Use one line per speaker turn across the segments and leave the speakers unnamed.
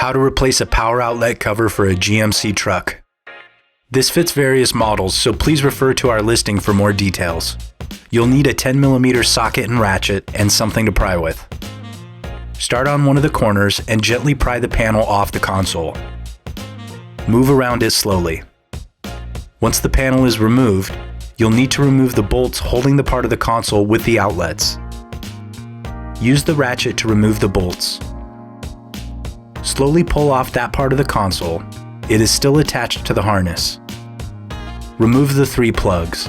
How to replace a power outlet cover for a GMC truck. This fits various models, so please refer to our listing for more details. You'll need a 10mm socket and ratchet and something to pry with. Start on one of the corners and gently pry the panel off the console. Move around it slowly. Once the panel is removed, you'll need to remove the bolts holding the part of the console with the outlets. Use the ratchet to remove the bolts. Slowly pull off that part of the console. It is still attached to the harness. Remove the 3 plugs.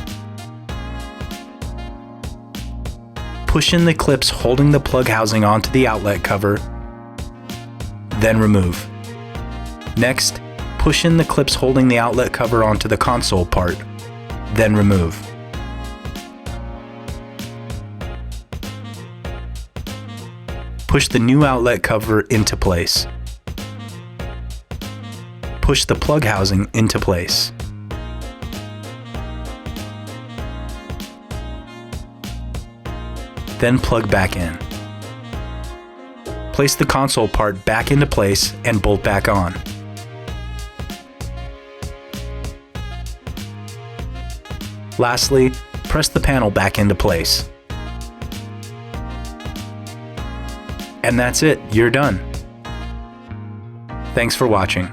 Push in the clips holding the plug housing onto the outlet cover, then remove. Next, push in the clips holding the outlet cover onto the console part, then remove. Push the new outlet cover into place. Push the plug housing into place. Then plug back in. Place the console part back into place and bolt back on. Lastly, press the panel back into place. And that's it, you're done. Thanks for watching.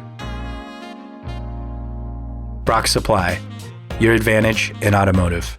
Brock Supply, your advantage in automotive.